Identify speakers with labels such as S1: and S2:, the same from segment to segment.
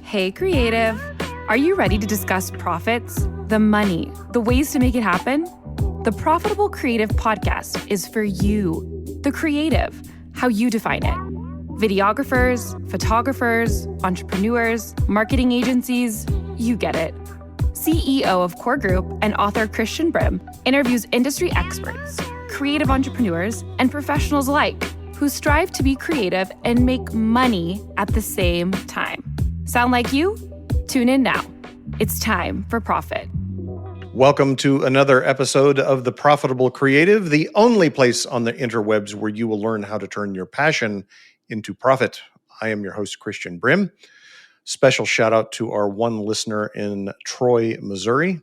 S1: Hey, creative. Are you ready to discuss profits, the money, the ways to make it happen? The Profitable Creative Podcast is for you, the creative, how you define it. Videographers, photographers, entrepreneurs, marketing agencies, you get it. CEO of Core Group and author Christian Brim interviews industry experts, creative entrepreneurs, and professionals alike who strive to be creative and make money at the same time. Sound like you? Tune in now. It's time for profit.
S2: Welcome to another episode of The Profitable Creative, the only place on the interwebs where you will learn how to turn your passion into profit. I am your host, Christian Brim. Special shout out to our one listener in Troy, Missouri.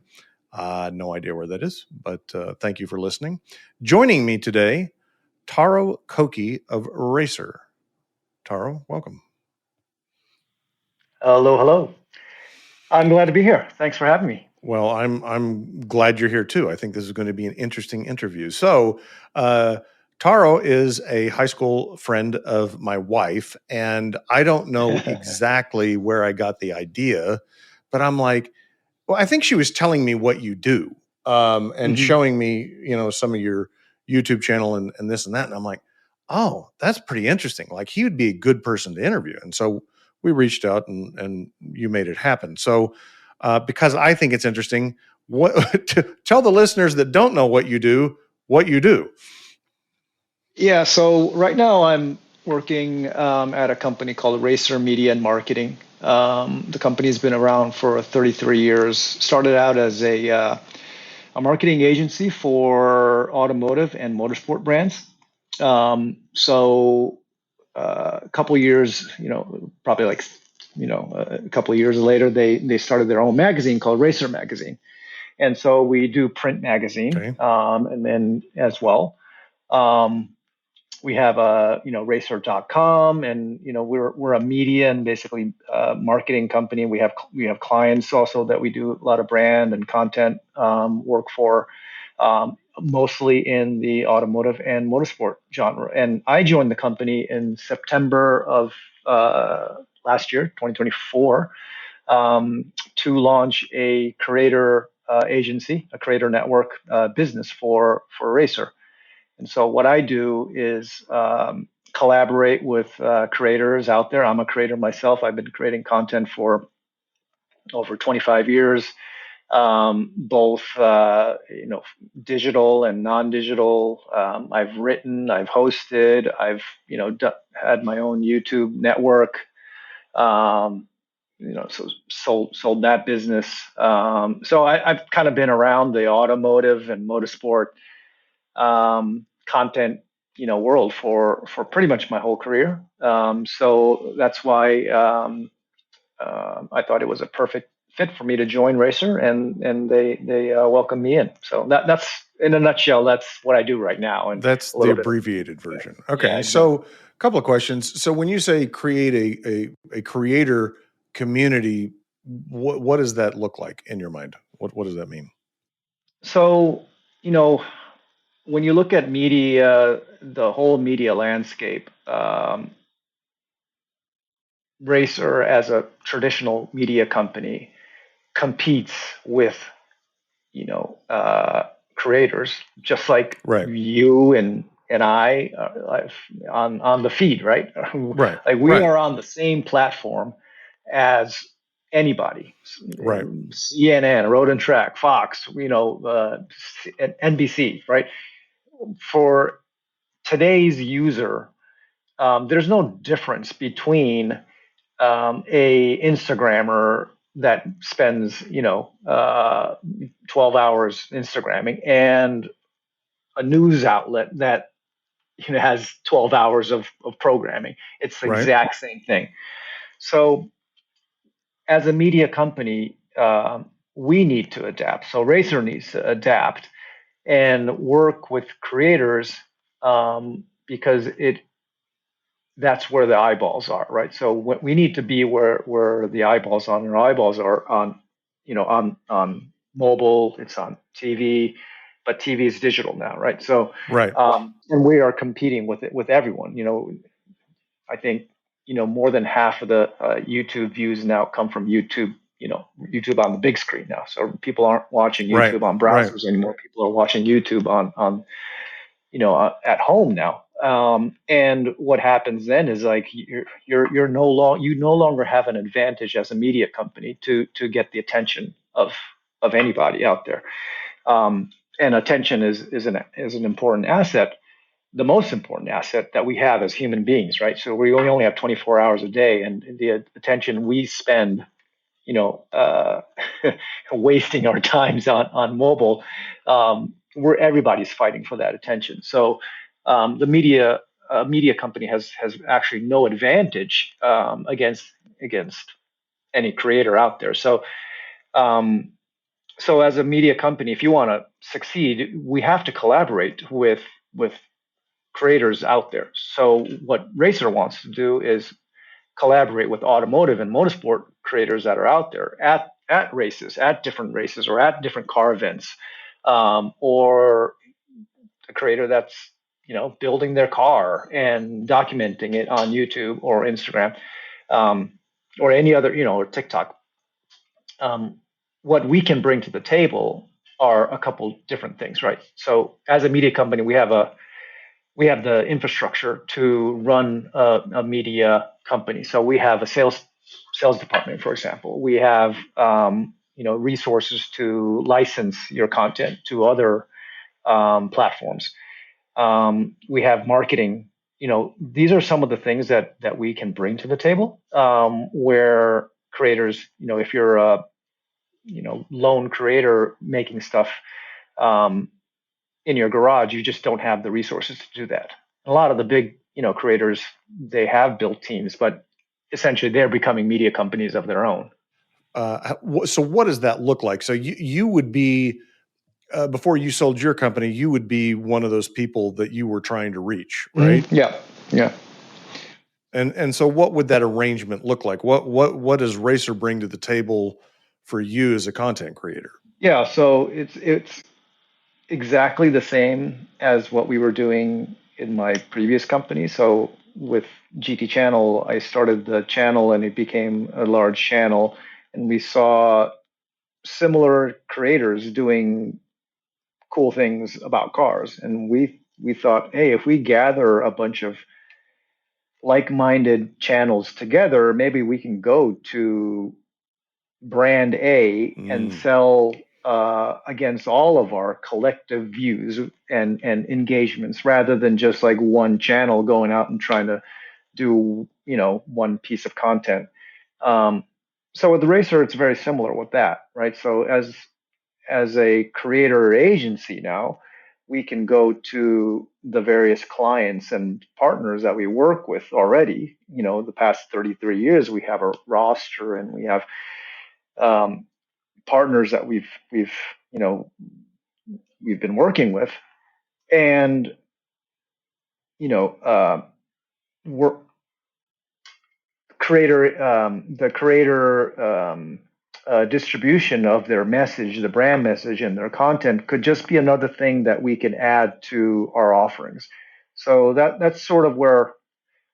S2: No idea where that is, but thank you for listening. Joining me today, Taro Koki of Racer. Taro, welcome.
S3: Hello. I'm glad to be here. Thanks for having me.
S2: Well, I'm glad you're here too. I think this is going to be an interesting interview. So, Taro is a high school friend of my wife, and I don't know exactly where I got the idea, but I'm like, well, I think she was telling me what you do, and showing me, some of your YouTube channel and this and that, and I'm like, oh, that's pretty interesting. Like, he would be a good person to interview, and so we reached out, and you made it happen. So, because I think it's interesting, to tell the listeners that don't know what you do.
S3: Yeah, so right now I'm working at a company called Racer Media and Marketing. The company's been around for 33 years. Started out as a marketing agency for automotive and motorsport brands. A couple years, probably a couple of years later, they started their own magazine called Racer Magazine. And so we do print magazine,
S2: Okay.
S3: and then as well, we have racer.com, and we're a media and basically marketing company. We have clients also that we do a lot of brand and content work for, mostly in the automotive and motorsport genre. And I joined the company in September of last year, 2024, to launch a creator agency, a creator network business for Racer. And so what I do is collaborate with creators out there. I'm a creator myself. I've been creating content for over 25 years, both digital and non-digital. I've written, I've hosted, I've had my own YouTube network. So sold that business. So I've kind of been around the automotive and motorsport content, world for pretty much my whole career. So that's why I thought it was a perfect fit for me to join Racer, and they welcomed me in. So that's in a nutshell. That's what I do right now. And
S2: that's the abbreviated version. Okay, yeah, exactly. So a couple of questions. So when you say create a creator community, what does that look like in your mind? What does that mean?
S3: So, when you look at media, the whole media landscape, Racer as a traditional media company competes with, creators, just like you and I on the feed, right?
S2: Right.
S3: Like we are on the same platform as anybody.
S2: Right.
S3: CNN, Road and Track, Fox, NBC, right? For today's user, there's no difference between a Instagrammer that spends 12 hours Instagramming and a news outlet that has 12 hours of programming. It's the exact same thing. So as a media company, we need to adapt. So Racer needs to adapt and work with creators, because that's where the eyeballs are, right? So we need to be where the eyeballs are, and our eyeballs are on mobile, it's on TV, but TV is digital now, right? So and we are competing with everyone. I think more than half of the YouTube views now come from YouTube. YouTube on the big screen now. So people aren't watching
S2: Right.
S3: YouTube on
S2: Right.
S3: browsers anymore. People are watching YouTube on at home now. And what happens then is like you no longer have an advantage as a media company to get the attention of anybody out there. And attention is an important asset, the most important asset that we have as human beings, right? So we only have 24 hours a day, and the attention we spend, wasting our times on mobile, where everybody's fighting for that attention. So the media company has actually no advantage against any creator out there. Um, so as a media company, if you want to succeed, we have to collaborate with creators out there. So what Racer wants to do is collaborate with automotive and motorsport creators that are out there at races, at different races, or at different car events, or a creator that's building their car and documenting it on YouTube or Instagram, or any other, or TikTok. What we can bring to the table are a couple different things, right? So as a media company, we have the infrastructure to run a media company. So we have a sales department, for example. We have resources to license your content to other platforms. We have marketing. These are some of the things that we can bring to the table, where creators, if you're a lone creator making stuff um, in your garage, you just don't have the resources to do that. A lot of the big, creators, they have built teams, but essentially they're becoming media companies of their own.
S2: So what does that look like? So you would be before you sold your company, you would be one of those people that you were trying to reach, right?
S3: Yeah, yeah.
S2: And so what would that arrangement look like? What does Racer bring to the table for you as a content creator?
S3: Yeah, so it's exactly the same as what we were doing in my previous company. So with GT Channel, I started the channel and it became a large channel, and we saw similar creators doing cool things about cars, and we thought, hey, if we gather a bunch of like-minded channels together, maybe we can go to brand A and sell against all of our collective views and engagements, rather than just like one channel going out and trying to do one piece of content. Um, so with the Racer, it's very similar with that, right? So as a creator agency now, we can go to the various clients and partners that we work with already. The past 33 years, we have a roster, and we have um, partners that you know we've been working with, and we're the creator distribution of their message, the brand message, and their content could just be another thing that we can add to our offerings. So that's sort of where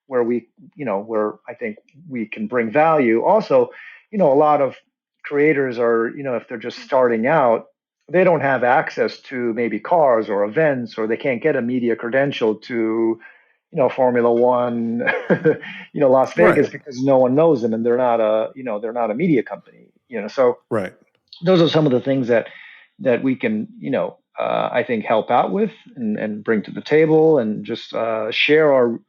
S3: we, where I think we can bring value. Also, a lot of creators are, if they're just starting out, they don't have access to maybe cars or events, or they can't get a media credential to, Formula One, Las
S2: Right.
S3: Vegas, because no one knows them, and they're not a media company, so
S2: Right.
S3: those are some of the things that we can, I think help out with and bring to the table, and just share our,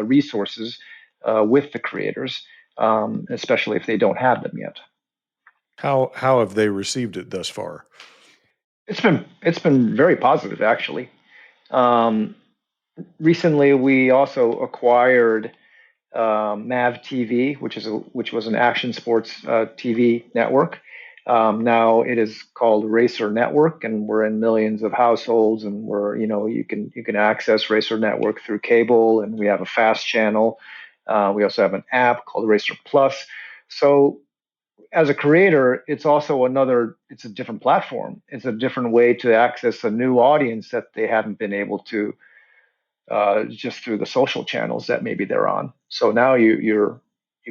S3: resources with the creators, especially if they don't have them yet.
S2: How have they received it thus far?
S3: It's been very positive, actually. Um, Recently, we also acquired Mav TV, which was an action sports TV network. Now it is called Racer Network, and we're in millions of households, and you can access Racer Network through cable, and we have a fast channel. We also have an app called Racer Plus. So as a creator, it's a different platform. It's a different way to access a new audience that they haven't been able to just through the social channels that maybe they're on. So now you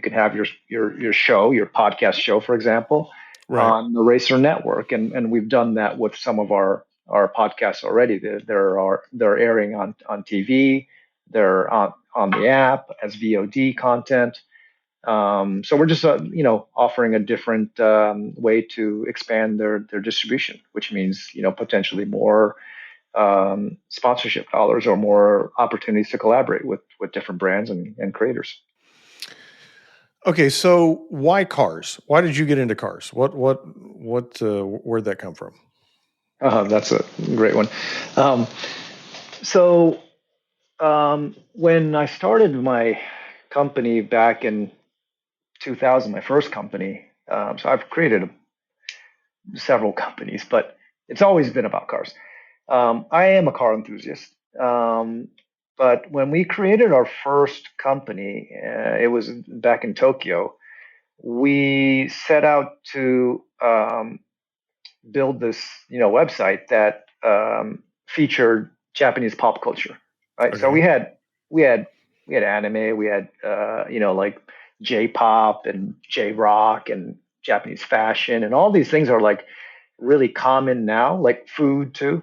S3: can have your show, your podcast show, for example,
S2: Right.
S3: on the Racer Network, and we've done that with some of our podcasts already. They're airing on TV, they're on the app as VOD content. So we're just offering a different way to expand their distribution, which means potentially more sponsorship dollars or more opportunities to collaborate with different brands and creators.
S2: Okay, so why cars? Why did you get into cars? Where'd that come from?
S3: That's a great one. Um, so when I started my company back in 2000, my first company. So I've created several companies, but it's always been about cars. I am a car enthusiast. But when we created our first company, it was back in Tokyo. We set out to build this, website that featured Japanese pop culture, right? So
S2: Okay.
S3: we had we had anime, we had like J-pop and J-rock and Japanese fashion, and all these things are like really common now, like food too,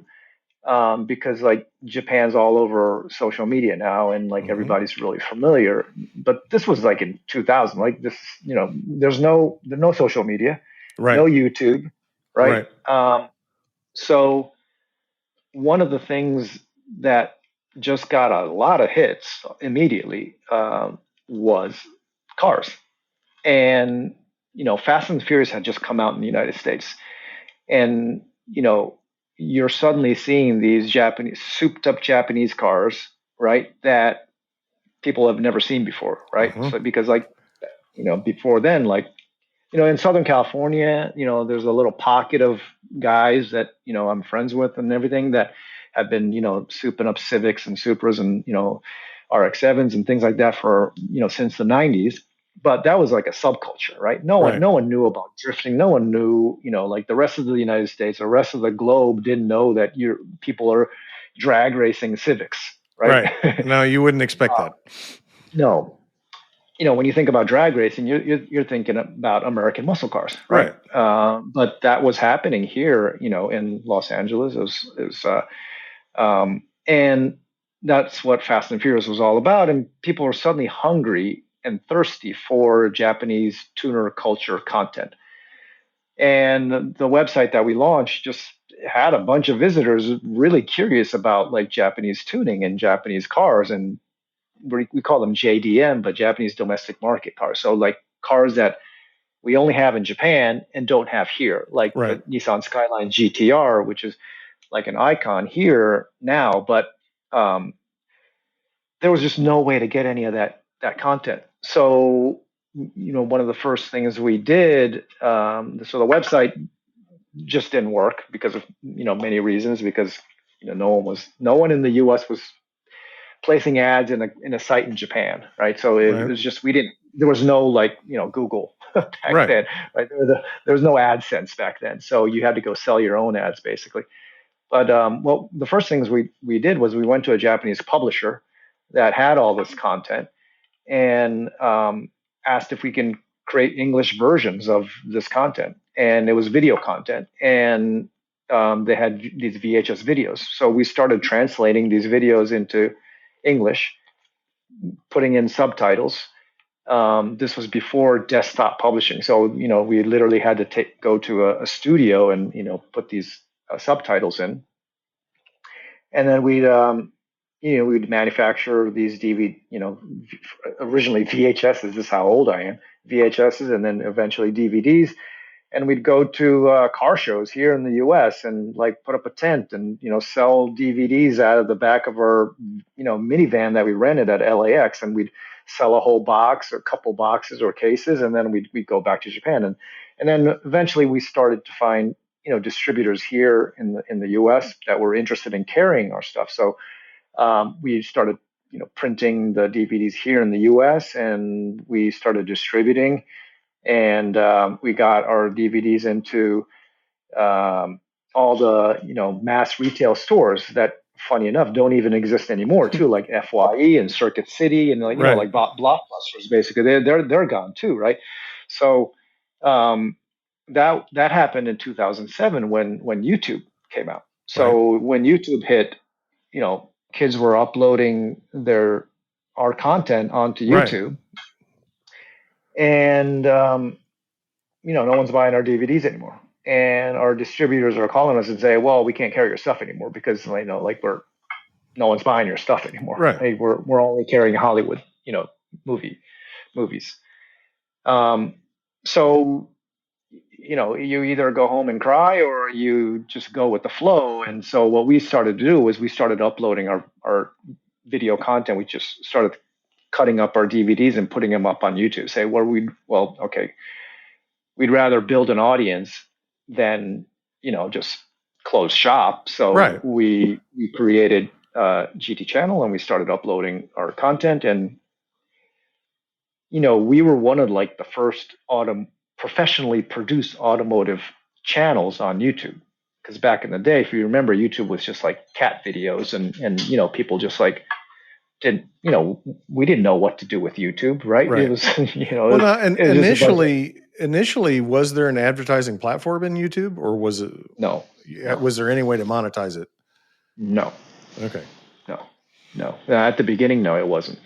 S3: because like Japan's all over social media now, and like
S2: Mm-hmm.
S3: everybody's really familiar. But this was like in 2000, like this, there's no social media,
S2: Right.
S3: no YouTube, right?
S2: Right.
S3: So one of the things that just got a lot of hits immediately was cars, and Fast and Furious had just come out in the United States, and you're suddenly seeing these Japanese souped up Japanese cars, right? That people have never seen before, right?
S2: Mm-hmm.
S3: So because like before then, like in Southern California, there's a little pocket of guys that, I'm friends with and everything that have been, souping up Civics and Supras and, RX-7s and things like that for, since the 90s. But that was like a subculture, right?
S2: Right.
S3: No one knew about drifting. No one knew, like the rest of the United States, the rest of the globe didn't know that people are drag racing Civics, right?
S2: Right. No, you wouldn't expect that.
S3: No, when you think about drag racing, you're thinking about American muscle cars, right?
S2: Right.
S3: But that was happening here, in Los Angeles. And that's what Fast and Furious was all about. And people were suddenly hungry and thirsty for Japanese tuner culture content. And the website that we launched just had a bunch of visitors really curious about like Japanese tuning and Japanese cars, and we call them JDM, but Japanese domestic market cars. So like cars that we only have in Japan and don't have here, like the
S2: Right.
S3: Nissan Skyline GTR, which is like an icon here now, but um, there was just no way to get any of that content. So one of the first things we did, so the website just didn't work because of many reasons, because no one in the U.S. was placing ads in a site in Japan, right? So it
S2: Right.
S3: was just there was no like Google back
S2: Right.
S3: then, right? There was no AdSense back then, so you had to go sell your own ads basically. But well, the first things we did was we went to a Japanese publisher that had all this content and asked if we can create English versions of this content, and it was video content, and they had these VHS videos. So we started translating these videos into English, putting in subtitles. This was before desktop publishing, so we literally had to go to a studio and put these subtitles in, and then we'd manufacture these DVD, originally VHSs. This is how old I am. VHSs, and then eventually DVDs, and we'd go to car shows here in the U.S. and like put up a tent and sell DVDs out of the back of our minivan that we rented at LAX, and we'd sell a whole box or a couple boxes or cases, and then we'd go back to Japan, and then eventually we started to find distributors here in the U.S. that were interested in carrying our stuff. So we started printing the DVDs here in the U.S. and we started distributing, and we got our DVDs into all the mass retail stores that funny enough, don't even exist anymore too, like FYE and Circuit City and like
S2: Right.
S3: like blockbusters. Basically, they're gone too, right? So um, that happened in 2007 when YouTube came out.
S2: Right.
S3: So when YouTube hit, kids were uploading our content onto
S2: Right.
S3: YouTube, and no one's buying our DVDs anymore. And our distributors are calling us and say, "Well, we can't carry your stuff anymore because like no one's buying your stuff anymore.
S2: Right.
S3: Hey, we're only carrying Hollywood, movies." Um, so you either go home and cry or you just go with the flow. And so what we started to do was we started uploading our video content. We just started cutting up our DVDs and putting them up on YouTube. Say, okay, we'd rather build an audience than just close shop. So
S2: Right.
S3: we created GT channel and we started uploading our content. And we were one of like the first professionally produced automotive channels on YouTube. Because back in the day, if you remember, YouTube was just like cat videos, and people just like didn't we didn't know what to do with YouTube, right? It
S2: Right.
S3: was
S2: Well, now, and
S3: it was just a bunch of
S2: initially, was there an advertising platform in YouTube, or was it?
S3: no,
S2: Was there any way to monetize it?
S3: no,
S2: Okay.
S3: no. At the beginning, no, it wasn't.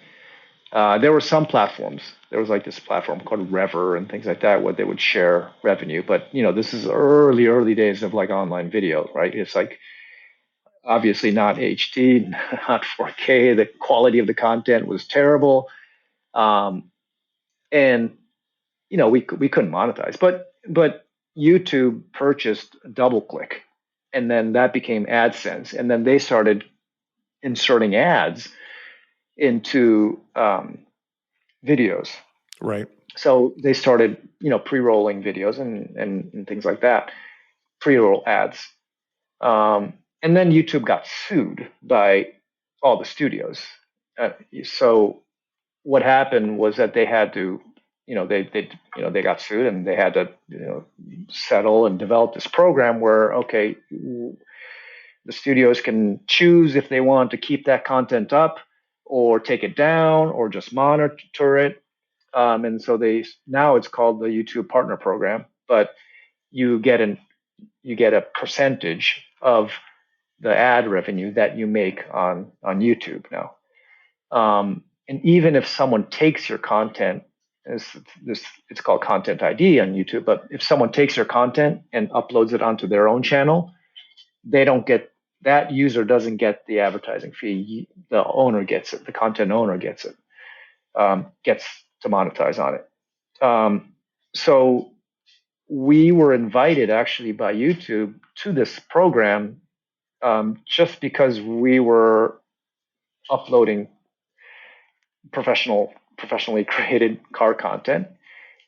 S3: There were some platforms. There was like this platform called Rever and things like that where they would share revenue. But this is early days of like online video, right? It's like obviously not HD, not 4K. The quality of the content was terrible, and we couldn't monetize. But YouTube purchased DoubleClick, and then that became AdSense, and then they started inserting ads into videos.
S2: Right.
S3: So they started, pre-rolling videos and things like that, pre-roll ads. And then YouTube got sued by all the studios. So what happened was that they had to, they got sued and they had to, settle and develop this program where, okay, the studios can choose if they want to keep that content up or take it down or just monitor it. And so now it's called the YouTube Partner Program, but you get a percentage of the ad revenue that you make on YouTube now. And even if someone takes your content, it's called Content ID on YouTube, but if someone takes your content and uploads it onto their own channel, they don't get that user doesn't get the advertising fee. The owner gets it. The content owner gets it. Gets to monetize on it. So we were invited actually by YouTube to this program just because we were uploading professionally created car content,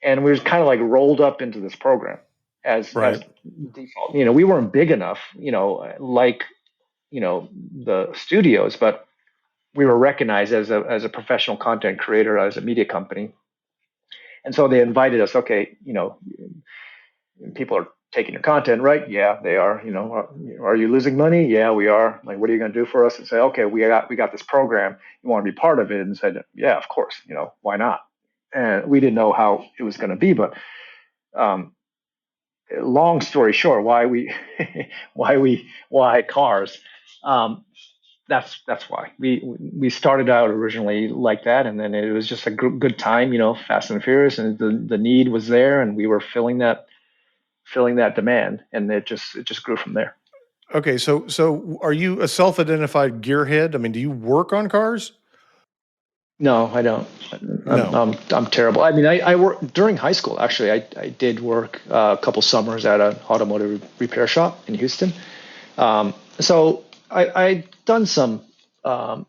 S3: and we were kind of like rolled up into this program as
S2: Right.
S3: default. We weren't big enough, like the studios, but we were recognized as a professional content creator, as a media company. And so they invited us. Okay, people are taking your content, right? Yeah, they are. Are you losing money? Yeah, we are. Like, what are you going to do for us? And say, okay, we got this program. You want to be part of it? And said, yeah, of course. Why not? And we didn't know how it was going to be, but long story short, why cars? That's why we started out originally like that, and then it was just a good time, Fast and Furious, and the need was there, and we were filling that demand, and it just grew from there.
S2: Okay. So are you a self-identified gearhead? I mean, do you work on cars?
S3: No, I don't.
S2: No.
S3: I'm terrible. I mean, I work during high school. Actually, I did work a couple summers at an automotive repair shop in Houston. So I done some. I've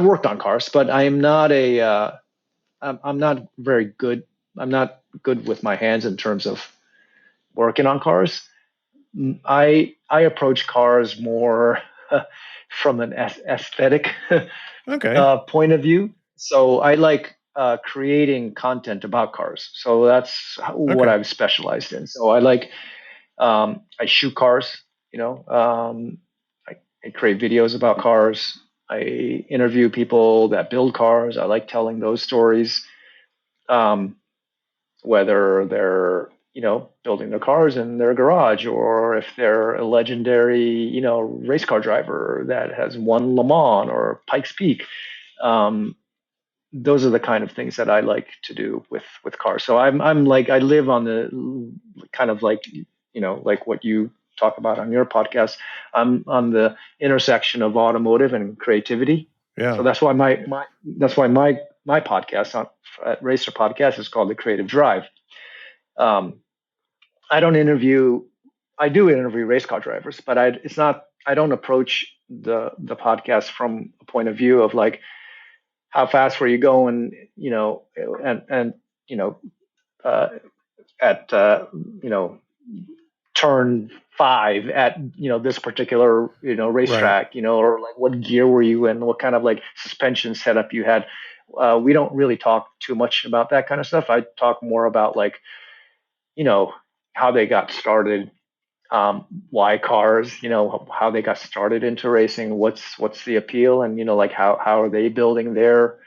S3: worked on cars, but I am not I'm not very good. I'm not good with my hands in terms of working on cars. I approach cars more from an aesthetic
S2: Okay.
S3: point of view. So I like creating content about cars. So that's what
S2: Okay.
S3: I've specialized in. So I like I shoot cars. create videos about cars. I interview people that build cars. I like telling those stories, whether they're building their cars in their garage, or if they're a legendary race car driver that has won Le Mans or Pikes Peak. Those are the kind of things that I like to do with cars. So I'm like, I live on the kind of like like what you talk about on your podcast. I'm on the intersection of automotive and creativity.
S2: Yeah.
S3: So that's why my podcast on Racer Podcast is called The Creative Drive. Um, I don't interview. I do interview race car drivers, but it's not. I don't approach the podcast from a point of view of like, how fast were you going, and uh, at turn 5 at this particular racetrack, or like what gear were you in, what kind of like suspension setup you had. We don't really talk too much about that kind of stuff. I talk more about like how they got started, why cars, how they got started into racing, what's the appeal, and like how are they building their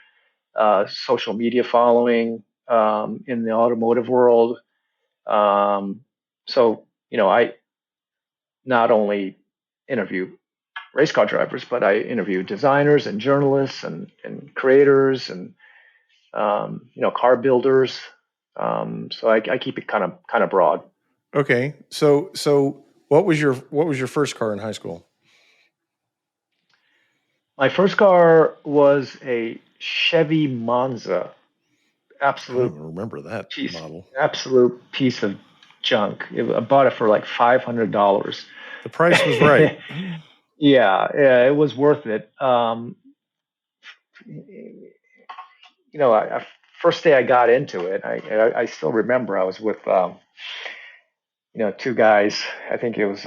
S3: social media following in the automotive world. So I not only interview race car drivers, but I interview designers and journalists and creators and car builders. So I keep it kind of broad.
S2: Okay. So what was your first car in high school?
S3: My first car was a Chevy Monza.
S2: I don't
S3: Absolute
S2: even remember that model.
S3: absolute piece of junk. I bought it for like $500.
S2: The price was right.
S3: Yeah, it was worth it. First day I got into it, I still remember I was with two guys. I think it was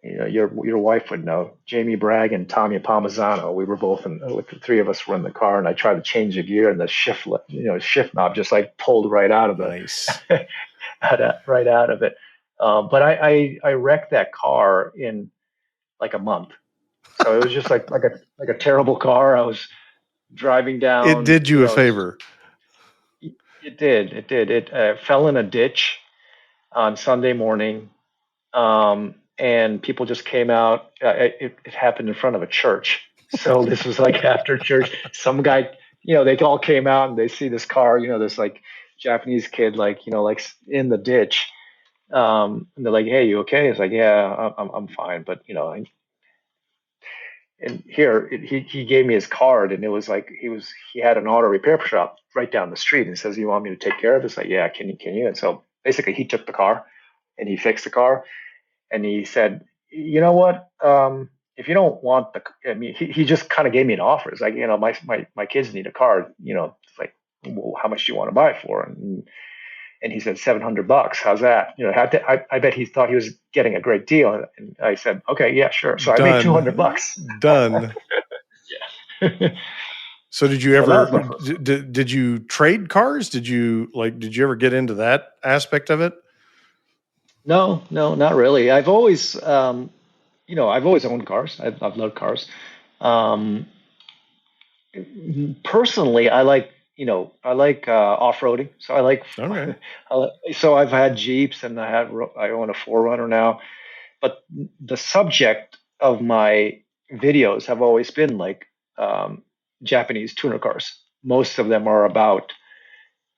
S3: your wife would know, Jamie Bragg and Tommy Palmisano. We were both with the three of us were in the car, and I tried to change the gear, and the shift knob just like pulled right out of
S2: Nice.
S3: right out of it. But I wrecked that car in like a month. So it was just like a terrible car. I was driving down.
S2: It did you a favor.
S3: It did. It did. It fell in a ditch on Sunday morning, and people just came out. It happened in front of a church. So this was like after church. Some guy, they all came out and they see this car. This like Japanese kid, like like in the ditch. And they're like, "Hey, you okay?" It's like, "Yeah, I'm fine." But and here he gave me his card, and it was like he had an auto repair shop right down the street, and says, "You want me to take care of it?" It's like, "Yeah, can you?" And so basically he took the car and he fixed the car, and he said, "You know what, if you don't want I mean, he just kind of gave me an offer. It's like, my kids need a car, it's like, well, how much do you want to buy it for?" And he said $700. How's that? I bet he thought he was getting a great deal. And I said, okay, yeah, sure. So I made $200.
S2: Done.
S3: Yeah.
S2: So did you ever did you trade cars? Did you ever get into that aspect of it?
S3: No, not really. I've always I've always owned cars. I've loved cars. Um, Personally, I like off-roading. So I like,
S2: Okay.
S3: so I've had Jeeps, and I own a Forerunner now. But the subject of my videos have always been like Japanese tuner cars. Most of them are about,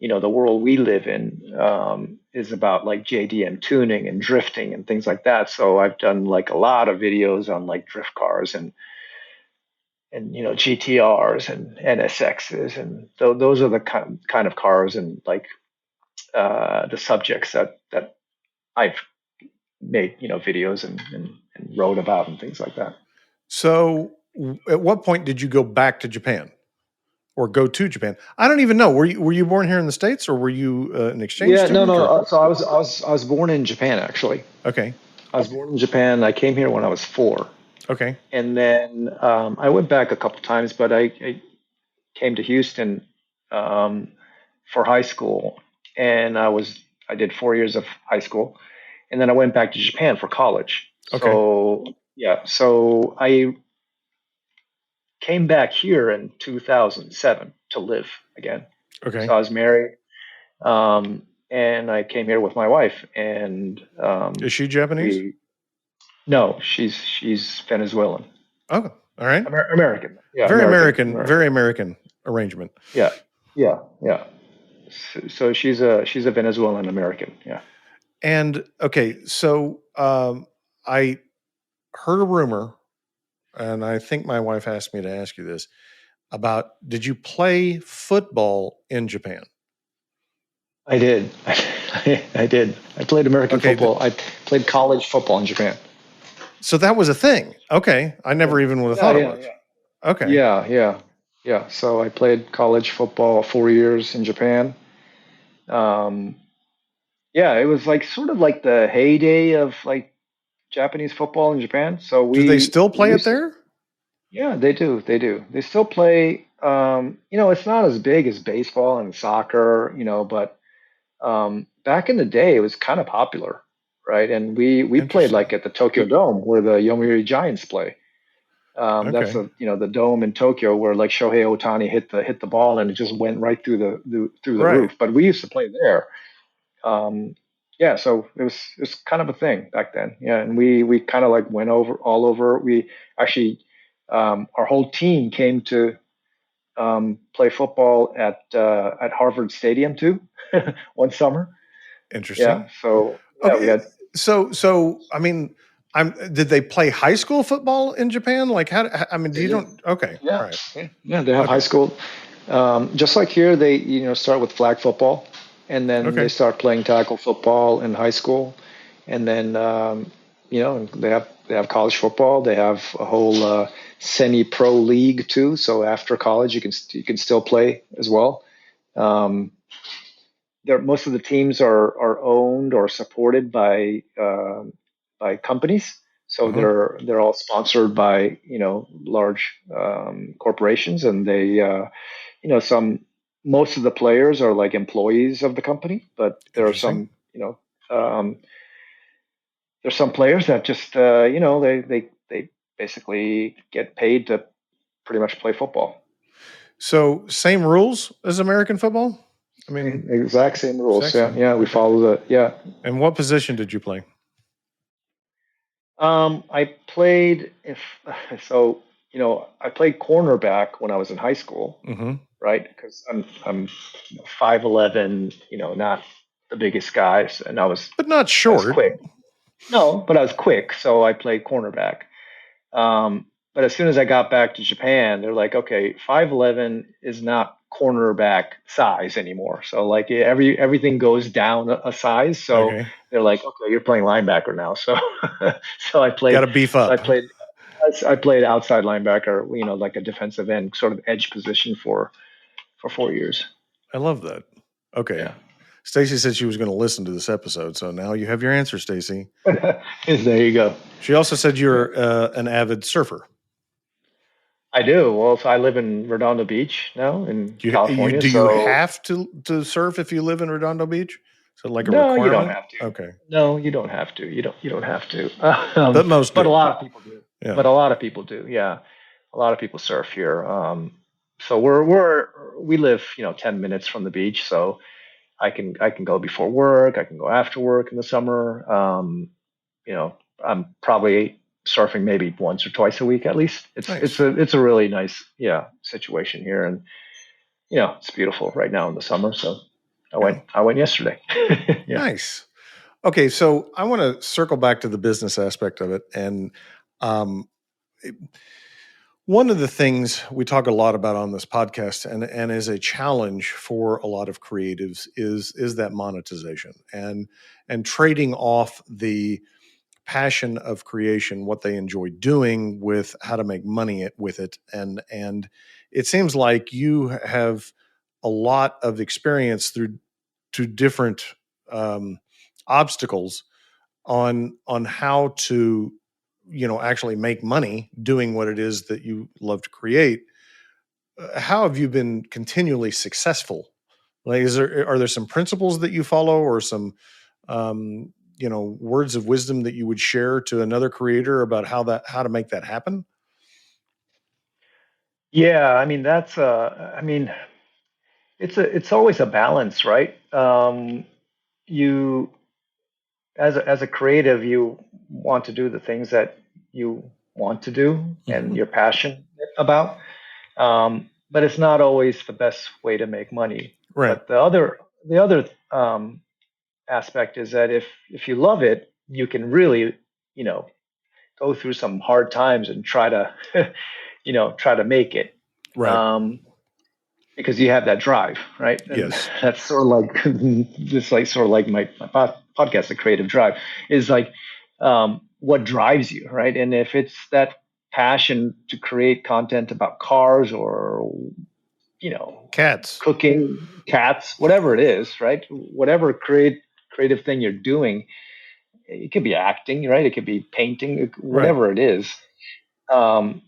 S3: the world we live in is about like JDM tuning and drifting and things like that. So I've done like a lot of videos on like drift cars and GTRs and NSXs, and those are the kind of cars and like the subjects that I've made videos and wrote about and things like that.
S2: So at what point did you go back to Japan or go to Japan? I don't even know. Were you born here in the States, or were you an exchange student?
S3: No. So I was born in Japan, actually.
S2: Okay.
S3: I was born in Japan. I came here when I was 4.
S2: Okay.
S3: And then I went back a couple times, but I came to Houston for high school, and I did 4 years of high school, and then I went back to Japan for college.
S2: Okay.
S3: So Yeah. So I came back here in 2007 to live again. So
S2: Okay.
S3: I was married, and I came here with my wife, and
S2: Is she Japanese?
S3: we no, she's Venezuelan,
S2: Oh, all right.
S3: American, yeah, American,
S2: Very
S3: American,
S2: American arrangement.
S3: yeah, yeah, yeah. So she's a Venezuelan American, yeah.
S2: And okay, so I heard a rumor, and I think my wife asked me to ask you this about did you play football in Japan?
S3: I did, I did. I played American
S2: Okay,
S3: football. I played college football in Japan.
S2: so that was a thing. Okay, I
S3: Yeah,
S2: never even would have
S3: yeah,
S2: thought it
S3: yeah,
S2: was.
S3: yeah.
S2: Okay,
S3: Yeah, yeah, yeah. So I played college football 4 years in Japan. Um, yeah, it was like sort of like the heyday of like Japanese football in Japan. So
S2: do they still
S3: we
S2: play it
S3: used to,
S2: there?
S3: yeah, they do, they do. They still play. It's not as big as baseball and soccer, but back in the day, it was kind of popular, right? And we played
S2: Interesting.
S3: like at the Tokyo Dome where the Yomiuri Giants play. That's
S2: Okay,
S3: the dome in Tokyo where like Shohei Ohtani hit the ball and it just went right through the
S2: right.
S3: roof. But we used to play there. Yeah, so it was kind of a thing back then. Yeah, and we kind of like went over all over. We actually our whole team came to play football at Harvard Stadium too one summer.
S2: Interesting.
S3: Yeah, so yeah, we
S2: Okay,
S3: had
S2: so I mean, did they play high school football in Japan? Like, I mean, do
S3: they
S2: you
S3: did.
S2: don't? Okay,
S3: Yeah,
S2: all right,
S3: yeah, yeah. They have high
S2: okay,
S3: school. Just like here, they start with flag football, and then they
S2: okay,
S3: start playing tackle football in high school, and then they have college football. They have a whole semi-pro league too. So after college, you can still play as well. Um, most of the teams are owned or supported by companies. So
S2: uh-huh.
S3: they're all sponsored by large corporations, and they some most of the players are like employees of the company, but
S2: Interesting.
S3: um, there's some players that just they basically get paid to pretty much play football.
S2: So same rules as American football? I mean,
S3: Exact same rules. Yeah,
S2: Saxon.
S3: yeah. We
S2: Okay.
S3: follow the yeah.
S2: And what position did you play?
S3: I played if so. I played cornerback when I was in high school,
S2: Mm-hmm.
S3: right? Because I'm 5'11", not the biggest guys, and
S2: But not
S3: I was
S2: short.
S3: quick. No, but I was quick, so I played cornerback. But as soon as I got back to Japan, they're like, okay, 5'11" is not cornerback size anymore. So like everything goes down a size. So
S2: Okay.
S3: they're like, okay, you're playing linebacker now. So so I
S2: Got
S3: played
S2: to beef
S3: so I
S2: up.
S3: played I played outside linebacker, like a defensive end, sort of edge position for 4 years.
S2: I love that. Okay.
S3: Yeah.
S2: Stacy said she was going to listen to this episode, so now you have your answer, Stacy.
S3: There you go.
S2: She also said
S3: Yeah.
S2: you're an avid surfer.
S3: I do. Well, so I live in Redondo Beach now in California.
S2: Do you
S3: So
S2: have to surf if you live in Redondo Beach? Is it like a
S3: no, you don't
S2: requirement?
S3: have to.
S2: Okay.
S3: No, you don't have to. You don't have to.
S2: But most
S3: But a
S2: do.
S3: lot of people do.
S2: Yeah.
S3: But a lot of people do. Yeah, a lot of people surf here. So we live 10 minutes from the beach, so I can go before work. I can go after work in the summer. I'm probably surfing maybe once or twice a week at least. It's
S2: Nice.
S3: a really nice situation here, and it's beautiful right now in the summer. So
S2: Yeah.
S3: I went yesterday. Yeah.
S2: Nice. Okay, so I want to circle back to the business aspect of it, and um, one of the things we talk a lot about on this podcast, and is a challenge for a lot of creatives, is that monetization and trading off the passion of creation, what they enjoy doing, with how to make money with it, and it seems like you have a lot of experience through to different um, obstacles on how to actually make money doing what it is that you love to create. How have you been continually successful? Like, are there some principles that you follow, or some words of wisdom that you would share to another creator about how to make that happen?
S3: Yeah, I mean it's always a balance, right? You as a creative, you want to do the things that you want to do and
S2: Mm-hmm.
S3: you're passionate about. But it's not always the best way to make money.
S2: Right.
S3: But the other aspect is that if you love it, you can really, you know, go through some hard times and try to, try to make it.
S2: Right.
S3: Um, because you have that drive, right? And
S2: Yes.
S3: that's sort of like just like sort of like my podcast, the creative drive, is like what drives you, right? And if it's that passion to create content about cars or
S2: Cats.
S3: cooking, cats, whatever it is, right? Whatever creative thing you're doing, it could be acting, right? It could be painting,
S2: Right.
S3: whatever it is. Um,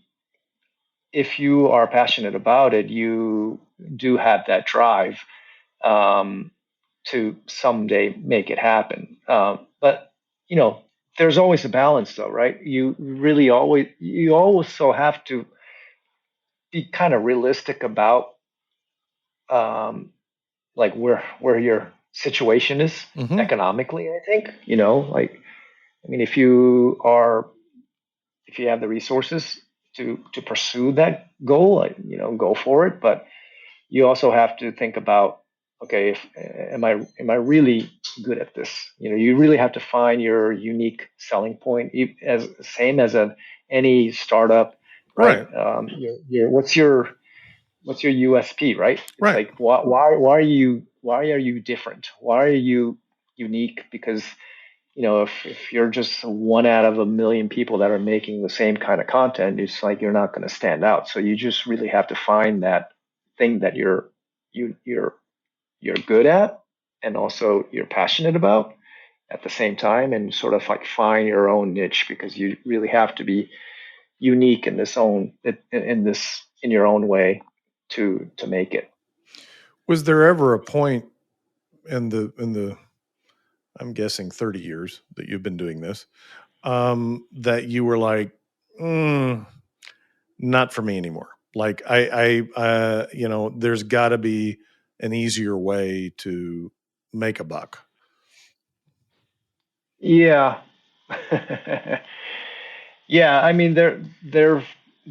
S3: if you are passionate about it, you do have that drive um, to someday make it happen. But there's always a balance, though, right? You also have to be kind of realistic about um, like where your situation is
S2: Mm-hmm.
S3: economically. I think like I mean, if you have the resources to pursue that goal, like, go for it. But you also have to think about, okay, if am I really good at this? You really have to find your unique selling point, as same as any startup, right?
S2: Right.
S3: What's your USP, right? It's
S2: Right.
S3: like why are you different? Why are you unique? Because if you're just one out of a million people that are making the same kind of content, it's like you're not going to stand out. So you just really have to find that thing that you're good at, and also you're passionate about at the same time, and sort of like find your own niche, because you really have to be unique in your own way to make it.
S2: Was there ever a point in the I'm guessing 30 years that you've been doing this, that you were like, not for me anymore? Like there's got to be an easier way to make a buck.
S3: Yeah. Yeah, I mean there've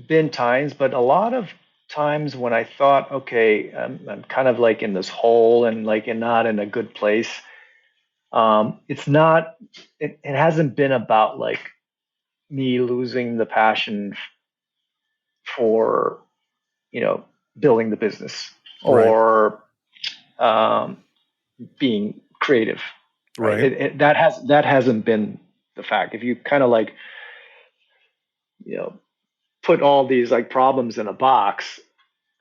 S3: been times, but a lot of times when I thought, okay, I'm kind of like in this hole and like and not in a good place. It's not. It hasn't been about like me losing the passion for building the business
S2: Right.
S3: or um, being creative, right?
S2: Right.
S3: That hasn't been the fact. If you kind of like you know put all these like problems in a box,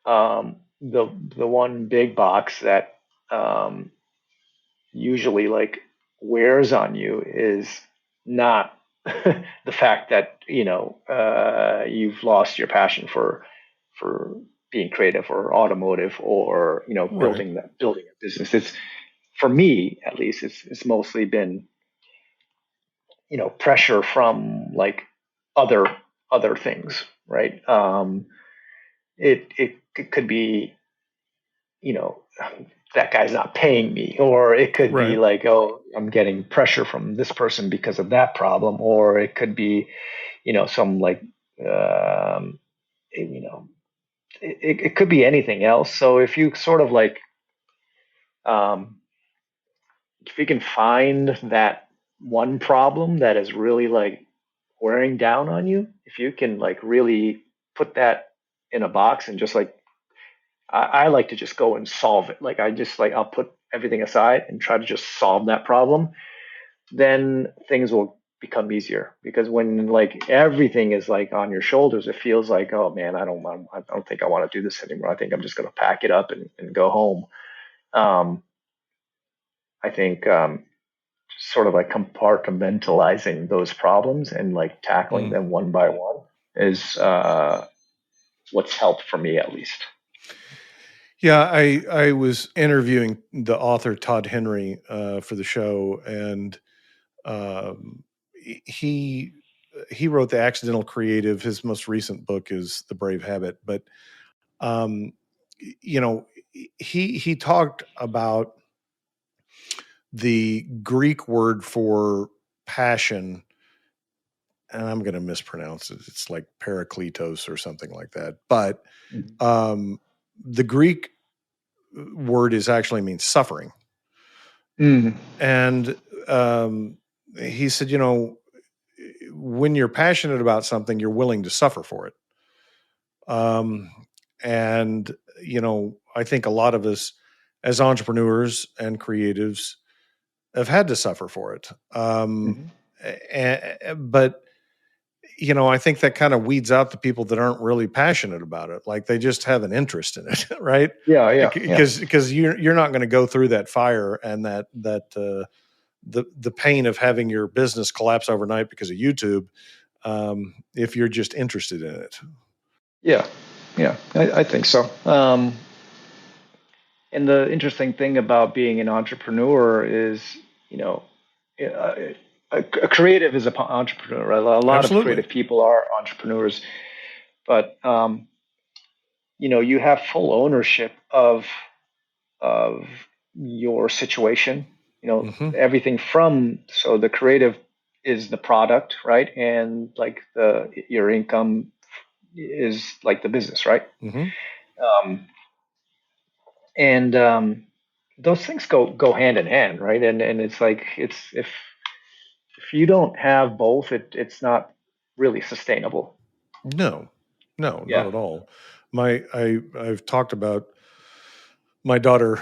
S3: the one big box that um, usually like wears on you is not the fact that you've lost your passion for being creative or automotive or
S2: Right.
S3: building a business. It's for me at least it's mostly been pressure from like other other things, right? It could be you know that guy's not paying me, or it could be
S2: Right.
S3: like, oh, I'm getting pressure from this person because of that problem, or it could be some like um, you know it could be anything else. So if you sort of like um, if you can find that one problem that is really like wearing down on you, if you can like really put that in a box and just like I like to just go and solve it. Like I just like I'll put everything aside and try to just solve that problem. Then things will become easier, because when like everything is like on your shoulders, it feels like, oh man, I don't think I want to do this anymore. I think I'm just going to pack it up and go home. Um, I think sort of like compartmentalizing those problems and like tackling
S2: Mm.
S3: them one by one is what's helped for me at least.
S2: Yeah, I was interviewing the author Todd Henry for the show, and um, he he wrote The Accidental Creative. His most recent book is The Brave Habit. But um, you know, he talked about the Greek word for passion, and I'm going to mispronounce it. It's like parakletos or something like that. But
S3: Mhm.
S2: the Greek word is actually means suffering.
S3: Mm.
S2: And he said, when you're passionate about something, you're willing to suffer for it. Um, and, I think a lot of us as entrepreneurs and creatives have had to suffer for it.
S3: Mhm.
S2: But, I think that kind of weeds out the people that aren't really passionate about it. Like they just have an interest in it, right?
S3: Yeah, yeah, yeah,
S2: Because you're not going to go through that fire and the pain of having your business collapse overnight because of YouTube, if you're just interested in it.
S3: yeah, yeah. I think so. And the interesting thing about being an entrepreneur is, you know, a, a creative is an entrepreneur. Right? A lot of
S2: Absolutely.
S3: creative people are entrepreneurs, but you have full ownership of your situation.
S2: Hmm.
S3: Everything from so the creative is the product, right, and like the your income is like the business, right?
S2: Hmm.
S3: Um, and those things go hand in hand, right? And it's like it's if you don't have both, it's not really sustainable.
S2: No, no, not
S3: Yeah.
S2: at all. I've talked about my daughter,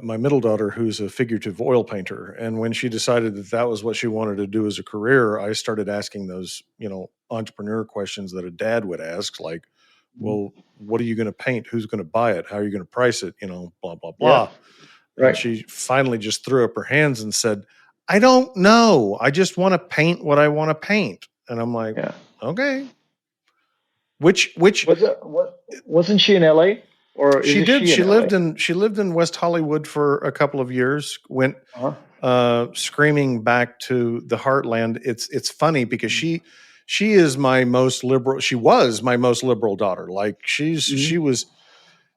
S2: my middle daughter, who's a figurative oil painter. And when she decided that that was what she wanted to do as a career, I started asking those, entrepreneur questions that a dad would ask, like,
S3: Mhm.
S2: well, what are you going to paint? Who's going to buy it? How are you going to price it? Blah, blah,
S3: Yeah.
S2: blah. And
S3: Right.
S2: she finally just threw up her hands and said, I don't know. I just want to paint what I want to paint. And I'm like,
S3: Yeah.
S2: okay. Which
S3: Wasn't she in LA, or
S2: she
S3: is
S2: did.
S3: she in
S2: She
S3: LA?
S2: lived in West Hollywood for a couple of years. Went
S3: Uh-huh.
S2: screaming back to the heartland. It's funny because she is my most liberal. She was my most liberal daughter. Like she
S3: Mm-hmm.
S2: was,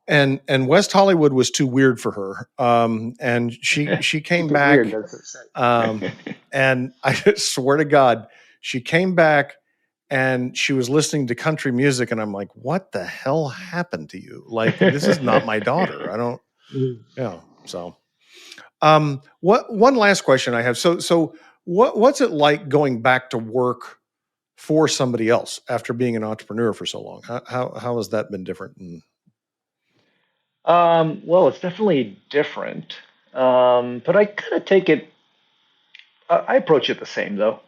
S2: and West Hollywood was too weird for her. And she came
S3: Too weird.
S2: back.
S3: That's
S2: Um,
S3: it.
S2: and I swear to God, she came back and she was listening to country music, and I'm like, what the hell happened to you? Like, this is not my daughter. I don't, yeah. So, what one last question I have. So what's it like going back to work for somebody else after being an entrepreneur for so long? How has that been different? And
S3: Well, it's definitely different. But I kind of take it. I approach it the same though.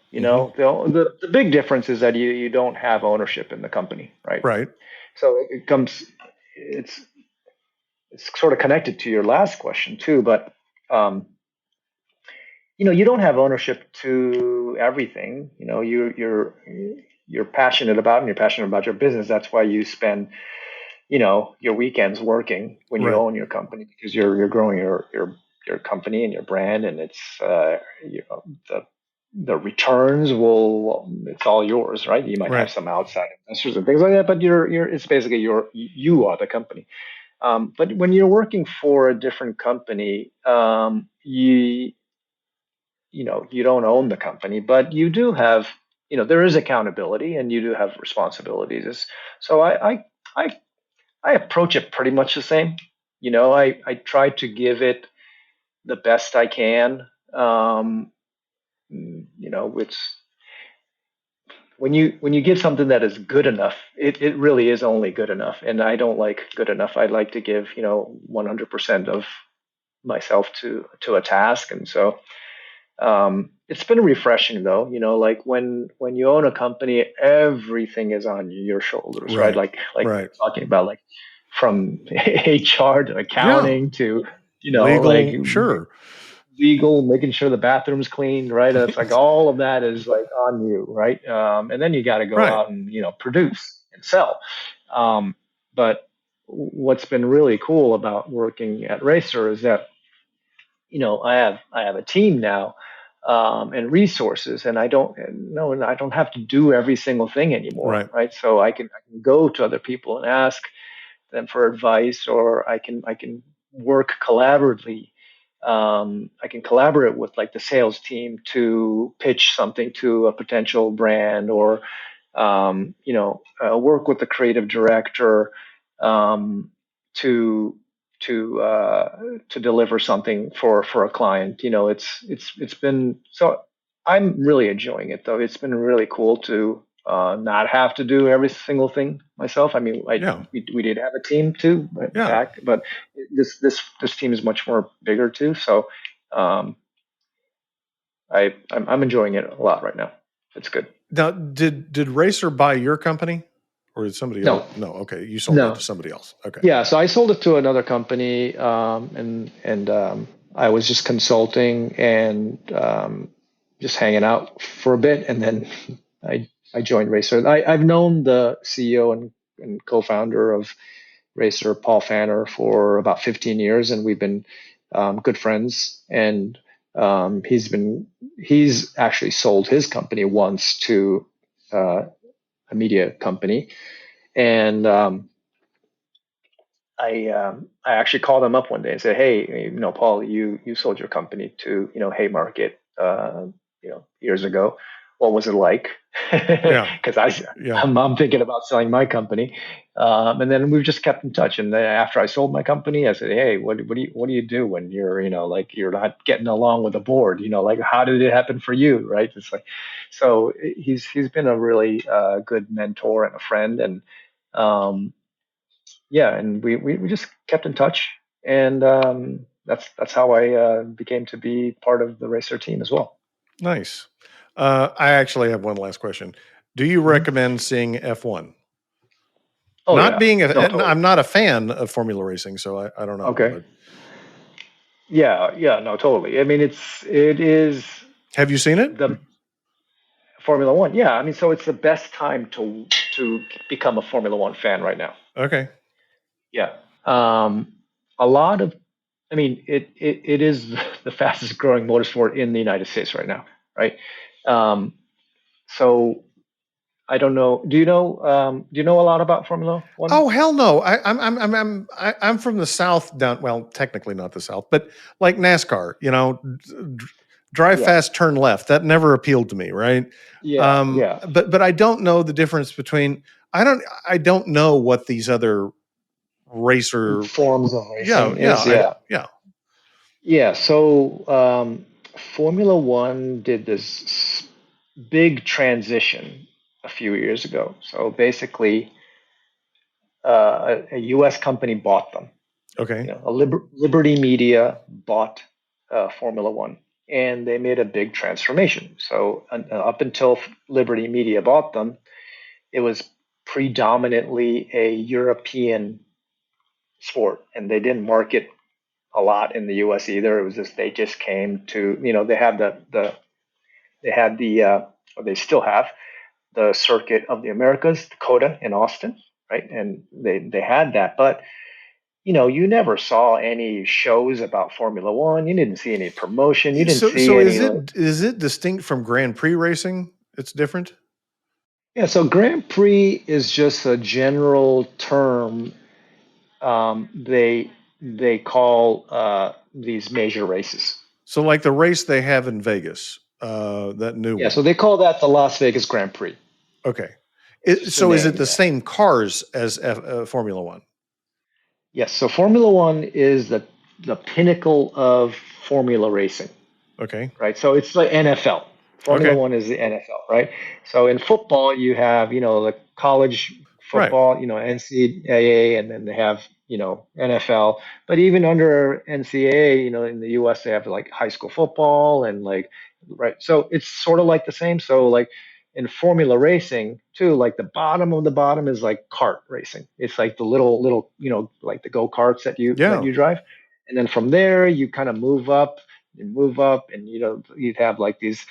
S2: mhm.
S3: The big difference is that you don't have ownership in the company, right?
S2: Right,
S3: So it comes. It's it's sort of connected to your last question too, but um, you don't have ownership to everything. You're passionate about, and you're passionate about your business. That's why you spend your weekends working when you
S2: right,
S3: own your company, because you're growing your company and your brand, and it's the returns will it's all yours, right? You might have
S2: right,
S3: some outside investors and things like that, but you're it's basically you are the company. But when you're working for a different company, you don't own the company, but you do have, there is accountability, and you do have responsibilities. So I I approach it pretty much the same. I try to give it the best I can. It's when you give something that is good enough, it really is only good enough. And I don't like good enough. I like to give 100% of myself to a task. And so it's been refreshing though. Like when you own a company, everything is on your shoulders, right?
S2: right,
S3: Like we
S2: right.
S3: were talking about, like from HR to
S2: Yeah,
S3: accounting to like
S2: legal, sure.
S3: legal, making sure the bathroom's clean, right? And it's like all of that is like on you, right? And then you got to go
S2: Right.
S3: out and produce and sell. But what's been really cool about working at Racer is that I have a team now, and resources, and I don't have to do every single thing anymore,
S2: Right.
S3: right? So I can go to other people and ask them for advice, or I can work collaboratively. I can collaborate with like the sales team to pitch something to a potential brand, or work with the creative director um, to to deliver something for a client. It's been so. I'm really enjoying it though. It's been really cool to not have to do every single thing myself. I mean,
S2: Yeah.
S3: we did have a team too,
S2: Yeah.
S3: but this team is much more bigger too. So um, I'm enjoying it a lot right now. It's good.
S2: Now, did Racer buy your company, or did somebody else?
S3: No,
S2: No. Okay, you sold it
S3: no.
S2: to somebody else. Okay.
S3: Yeah, so I sold it to another company, and I was just consulting and just hanging out for a bit, and then I joined Racer. I've known the CEO and co-founder of Racer, Paul Fanner, for about 15 years, and we've been good friends. And he's actually sold his company once to a media company, and I actually called him up one day and said, "Hey, Paul, you sold your company to Haymarket, years ago. What was it like?"
S2: Yeah.
S3: Because
S2: Yeah.
S3: I'm thinking about selling my company, and then we've just kept in touch. And then after I sold my company, I said, "Hey, what do you do when you're like you're not getting along with the board? Like how did it happen for you, right?" It's like, so he's been a really good mentor and a friend, and um, yeah, and we just kept in touch, and that's how I became to be part of the Racer team as well.
S2: Nice. I actually have one last question. Do you
S3: Mhm.
S2: recommend seeing F1?
S3: Oh
S2: Not
S3: yeah,
S2: being
S3: no, totally.
S2: I'm not a fan of Formula racing, so I don't know.
S3: Okay,
S2: But
S3: yeah, yeah, no, totally. I mean, it is
S2: have you seen it?
S3: the Formula One. Yeah, I mean, so it's the best time to become a Formula One fan right now.
S2: Okay.
S3: Yeah, a lot of, I mean, it is the fastest growing motorsport in the United States right now, right? Um, so I don't know. Do you know a lot about Formula One?
S2: Oh hell no! I'm from the South down. Well, technically not the South, but like NASCAR. Drive
S3: Yeah,
S2: fast, turn left. That never appealed to me, right?
S3: yeah, yeah.
S2: But I don't know the difference between. I don't know what these other racer.
S3: Forms of
S2: Yeah,
S3: racing
S2: yeah,
S3: is, yeah,
S2: yeah.
S3: yeah. So Formula One did this big transition a few years ago. So basically, a U.S. company bought them.
S2: Okay,
S3: Liberty Media bought Formula One, and they made a big transformation. So up until Liberty Media bought them, it was predominantly a European sport, and they didn't market a lot in the U.S. either. It was just they just came to they had they had or they still have the Circuit of the Americas, Dakota in Austin, right? And they had that, but you never saw any shows about Formula One. You didn't see any promotion. You didn't see
S2: so
S3: any
S2: is
S3: like,
S2: it distinct from Grand Prix racing? It's different.
S3: yeah. So Grand Prix is just a general term they call these major races.
S2: So like the race they have in Vegas, that new
S3: Yeah, so
S2: one.
S3: they call that the Las Vegas Grand Prix.
S2: Okay.
S3: It's just the
S2: So is it
S3: name.
S2: the
S3: Yeah.
S2: same cars as Formula One?
S3: Yes. So Formula One is the pinnacle of Formula racing,
S2: Okay.
S3: right? So it's like NFL. Formula
S2: Okay.
S3: One is the NFL, right? So in football, you have the college
S2: Right.
S3: football, NCAA, and then they have NFL. But even under NCAA, in the U.S. they have like high school football and like right. So it's sort of like the same. So like in Formula racing too, like the bottom of the bottom is like kart racing. It's like the little like the go karts that
S2: Yeah.
S3: you drive, and then from there you kind of move up and move up, and you'd have like these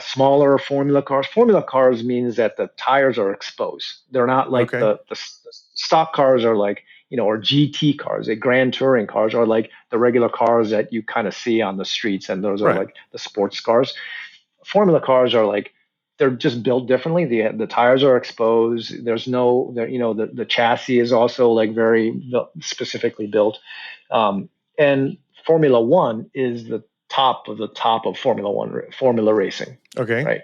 S3: smaller formula cars. Formula cars means that the tires are exposed. They're not like
S2: Okay.
S3: the stock cars are like or GT cars, the Grand Touring cars are like the regular cars that you kind of see on the streets, and those are
S2: Right.
S3: like the sports cars. Formula cars are like they're just built differently. The tires are exposed. There's no, the chassis is also like very specifically built. And Formula One is the top of Formula racing,
S2: Okay.
S3: right?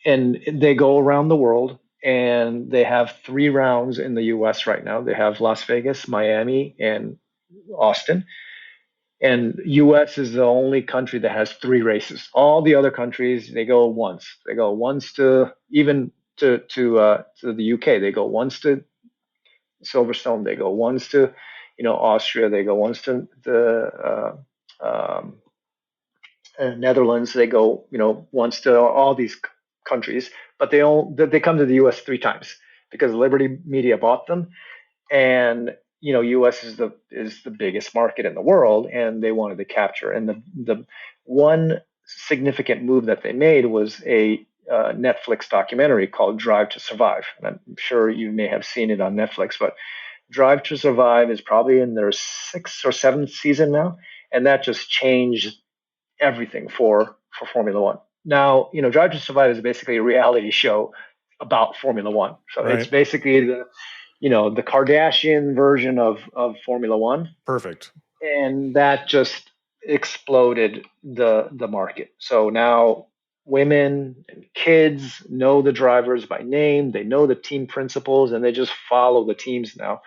S3: And they go around the world, and they have 3 rounds in the U.S. right now. They have Las Vegas, Miami, and Austin. And U.S. is the only country that has 3 races. All the other countries, they go once. They go once to even to the U.K. They go once to Silverstone. They go once to Austria. They go once to the Netherlands. They go once to all these countries, but they come to the U.S. 3 times because Liberty Media bought them, and U.S. is the biggest market in the world, and they wanted to capture. And the one significant move that they made was a Netflix documentary called Drive to Survive. And I'm sure you may have seen it on Netflix, but Drive to Survive is probably in their 6th or 7th season now, and that just changed everything for Formula One. Now, Drive to Survive is basically a reality show about Formula One. So it's
S2: Right.
S3: basically the Kardashian version of Formula One,
S2: Perfect.
S3: and that just exploded the market. So now women and kids know the drivers by name, they know the team principals, and they just follow the teams now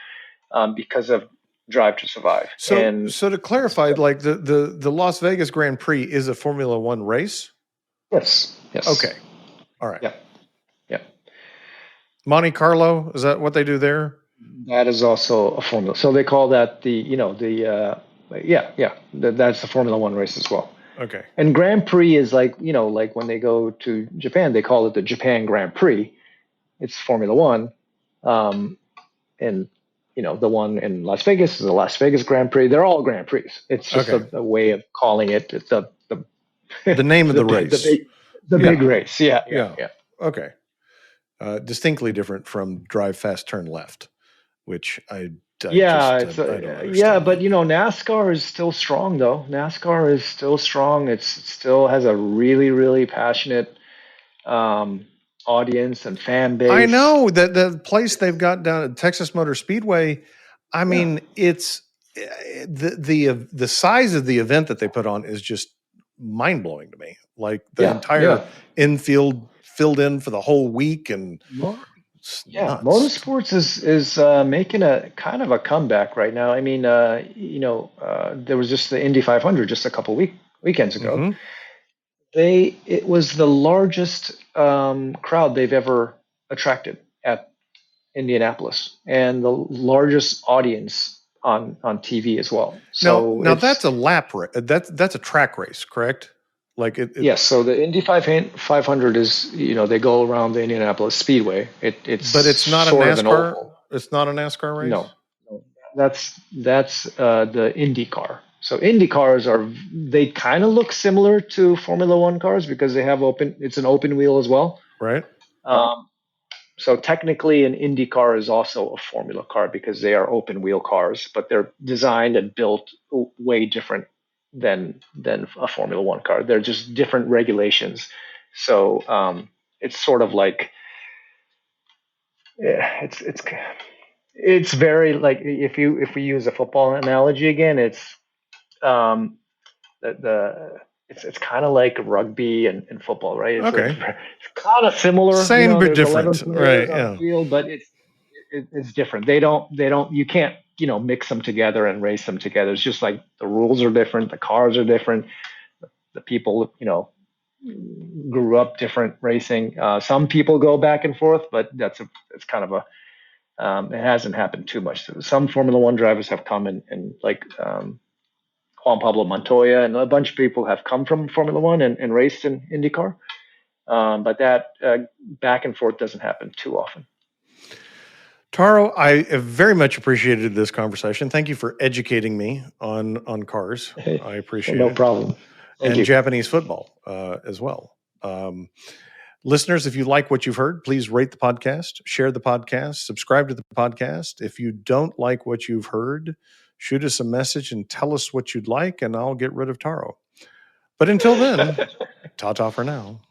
S3: because of Drive to Survive.
S2: So,
S3: And
S2: so to clarify, like the Las Vegas Grand Prix is a Formula One race?
S3: yes.
S2: Okay. All right.
S3: Yeah. Yeah.
S2: Monte Carlo, is that what they do there?
S3: That is also a formula. So they call that that's the Formula One race as well.
S2: Okay.
S3: And Grand Prix is like when they go to Japan, they call it the Japan Grand Prix. It's Formula One. And the one in Las Vegas is the Las Vegas Grand Prix. They're all Grand Prix. It's just
S2: Okay.
S3: a way of calling it
S2: The name of the race.
S3: Big race. Yeah.
S2: Okay. Distinctly different from Drive Fast, Turn Left, which I don't understand.
S3: But NASCAR is still strong though. NASCAR is still strong. It still has a really, really passionate audience and fan base.
S2: I know that the place they've got down at Texas Motor Speedway. I mean, it's the size of the event that they put on is just mind blowing to me. Like the entire infield filled in for the whole week, and
S3: motorsports is making a kind of a comeback right now. I mean, there was just the Indy 500 just a couple weekends ago.
S2: Mm-hmm.
S3: It was the largest crowd they've ever attracted at Indianapolis, and the largest audience on TV as well. So
S2: now that's a lap race. That's a track race, correct? Like
S3: yes. So the Indy 500 is they go around the Indianapolis Speedway. But
S2: it's not a NASCAR. It's not a NASCAR race.
S3: No, that's the Indy car. So Indy cars they kind of look similar to Formula One cars because they have it's an open wheel as well.
S2: Right.
S3: So technically an Indy car is also a Formula car because they are open wheel cars, but they're designed and built way different than a Formula One car. They're just different regulations. So it's sort of like it's very like if we use a football analogy again, it's it's kind of like rugby and football, right? It's kind of similar,
S2: same but different, right?
S3: On the field, but it's different. They don't. You can't mix them together and race them together. It's just like the rules are different, the cars are different, the people grew up different racing. Some people go back and forth, but it's kind of a it hasn't happened too much. Some Formula One drivers have come and like Juan Pablo Montoya and a bunch of people have come from Formula One and raced in IndyCar. But that back and forth doesn't happen too often.
S2: Taro, I have very much appreciated this conversation. Thank you for educating me on cars. I appreciate it.
S3: No problem.
S2: Thank you. Japanese football as well. Listeners, if you like what you've heard, please rate the podcast, share the podcast, subscribe to the podcast. If you don't like what you've heard, shoot us a message and tell us what you'd like, and I'll get rid of Taro. But until then, ta-ta for now.